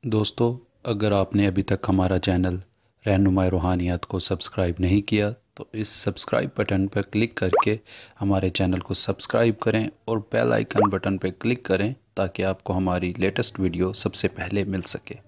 दोस्तों, अगर आपने अभी तक हमारा चैनल रहनुमाई रूहानियात को सब्सक्राइब नहीं किया तो इस सब्सक्राइब बटन पर क्लिक करके हमारे चैनल को सब्सक्राइब करें और बेल आइकन बटन पर क्लिक करें ताकि आपको हमारी लेटेस्ट वीडियो सबसे पहले मिल सके।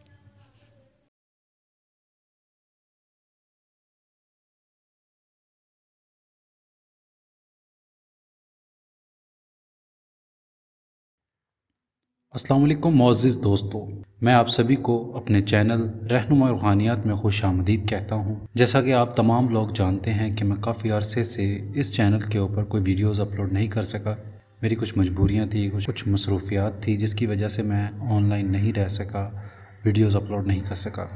अस्सलाम वालेकुम मुअज़्ज़िज़ दोस्तों, मैं आप सभी को अपने चैनल रहनुमाई रूहानियात में खुश आमदीद कहता हूँ। जैसा कि आप तमाम लोग जानते हैं कि मैं काफ़ी अरसे से इस चैनल के ऊपर कोई वीडियोस अपलोड नहीं कर सका। मेरी कुछ मजबूरियाँ थी, कुछ मसरूफियात थी, जिसकी वजह से मैं ऑनलाइन नहीं रह सका, वीडियोस अपलोड नहीं कर सका।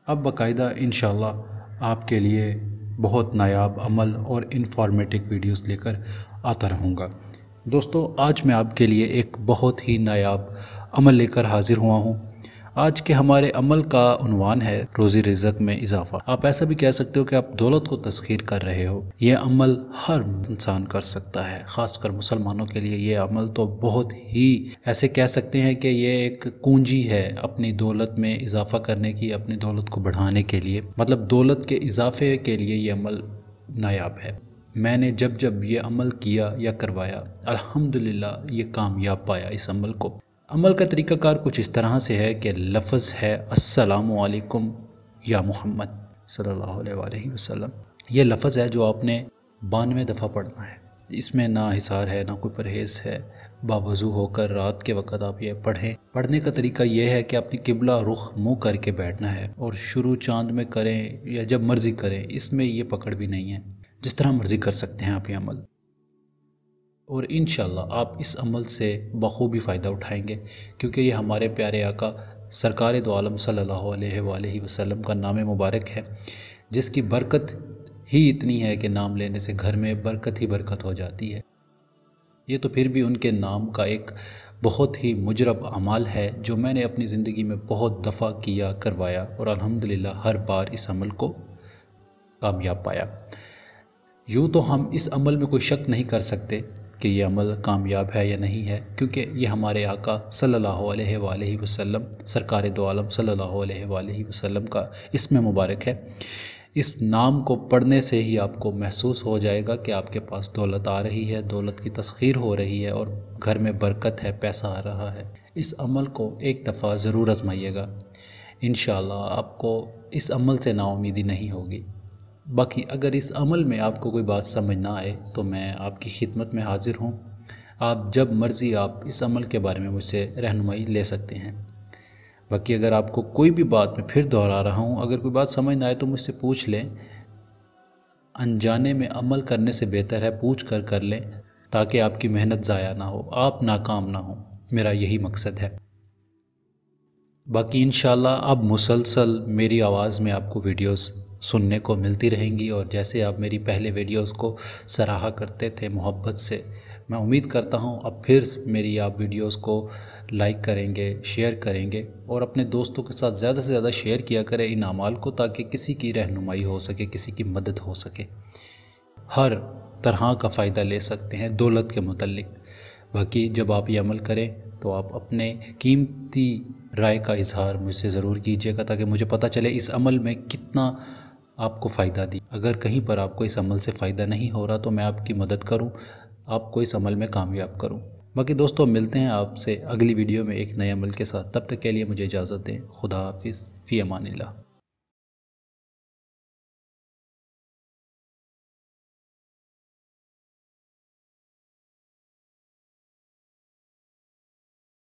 अब बाकायदा इंशाअल्लाह आपके लिए बहुत नायाब अमल और इन्फॉर्मेटिव वीडियोस लेकर आता रहूँगा। दोस्तों, आज मैं आपके लिए एक बहुत ही नायाब अमल लेकर हाजिर हुआ हूँ। आज के हमारे अमल का उन्वान है रोज़ी रिज़्क़ में इजाफ़ा। आप ऐसा भी कह सकते हो कि आप दौलत को तस्ख़ीर कर रहे हो। ये अमल हर इंसान कर सकता है, ख़ासकर मुसलमानों के लिए ये अमल तो बहुत ही ऐसे कह सकते हैं कि ये एक कुंजी है अपनी दौलत में इजाफ़ा करने की, अपनी दौलत को बढ़ाने के लिए, मतलब दौलत के इजाफ़े के लिए ये अमल नायाब है। मैंने जब जब ये अमल किया या करवाया, अल्हम्दुलिल्लाह ये कामयाब पाया। इस अमल को, अमल का तरीक़ाकार कुछ इस तरह से है कि लफ्ज़ है अस्सलामु अलैकुम या मुहम्मद सल्लल्लाहु अलैहि वसल्लम। ये लफ्ज़ है जो आपने 92 दफ़ा पढ़ना है। इसमें ना हिसार है, ना कोई परहेज़ है। बावज़ू होकर रात के वक़्त आप ये पढ़ें। पढ़ने का तरीका ये है कि अपनी किबला रुख मुँह करके बैठना है और शुरू चाँद में करें या जब मर्ज़ी करें, इसमें ये पकड़ भी नहीं है, जिस तरह मर्ज़ी कर सकते हैं आप ये अमल। और इंशाअल्लाह आप इस अमल से बखूबी फ़ायदा उठाएंगे, क्योंकि ये हमारे प्यारे आका सरकार दो आलम सल्लल्लाहु अलैहि वसल्लम का नाम मुबारक है, जिसकी बरकत ही इतनी है कि नाम लेने से घर में बरकत ही बरकत हो जाती है। ये तो फिर भी उनके नाम का एक बहुत ही मुजरब अमाल है जो मैंने अपनी ज़िंदगी में बहुत दफ़ा किया, करवाया और अल्हम्दुलिल्लाह हर बार इस अमल को कामयाब पाया। यूँ तो हम इस अमल में कोई शक नहीं कर सकते कि ये अमल कामयाब है या नहीं है, क्योंकि ये हमारे आका सल्लल्लाहु अलैहि वसल्लम, सरकार दो आलम सल्लल्लाहु अलैहि वसल्लम का इसमें मुबारक है। इस नाम को पढ़ने से ही आपको महसूस हो जाएगा कि आपके पास दौलत आ रही है, दौलत की तस्ख़ीर हो रही है और घर में बरकत है, पैसा आ रहा है। इस अमल को एक दफ़ा ज़रूर आज़माइएगा, इंशाअल्लाह आपको इस अमल से नाउम्मीदी नहीं होगी। बाकी अगर इस अमल में आपको कोई बात समझ ना आए तो मैं आपकी खिदमत में हाज़िर हूँ। आप जब मर्ज़ी आप इस अमल के बारे में मुझसे रहनुमाई ले सकते हैं। बाकी अगर आपको कोई भी बात मैं फिर दोहरा रहा हूँ, अगर कोई बात समझ ना आए तो मुझसे पूछ लें। अनजाने में अमल करने से बेहतर है पूछ कर लें, ताकि आपकी मेहनत ज़ाया ना हो, आप नाकाम ना हो। मेरा यही मकसद है। बाकी इंशाअल्लाह अब मुसलसल मेरी आवाज़ में आपको वीडियोस सुनने को मिलती रहेंगी, और जैसे आप मेरी पहले वीडियोस को सराहा करते थे मोहब्बत से, मैं उम्मीद करता हूं अब फिर मेरी आप वीडियोस को लाइक करेंगे, शेयर करेंगे और अपने दोस्तों के साथ ज़्यादा से ज़्यादा शेयर किया करें इन अमाल को, ताकि किसी की रहनुमाई हो सके, किसी की मदद हो सके। हर तरह का फ़ायदा ले सकते हैं दौलत के मुतल्लिक। बाकी जब आप ये अमल करें तो आप अपने कीमती राय का इजहार मुझसे ज़रूर कीजिएगा, ताकि मुझे पता चले इस अमल में कितना आपको फ़ायदा दी। अगर कहीं पर आपको इस अमल से फ़ायदा नहीं हो रहा तो मैं आपकी मदद करूं, आपको इस अमल में कामयाब करूं। बाकी दोस्तों, मिलते हैं आपसे अगली वीडियो में एक नए अमल के साथ। तब तक के लिए मुझे इजाज़त दें। खुदा हाफिज़, फ़ी अमानिल्लाह।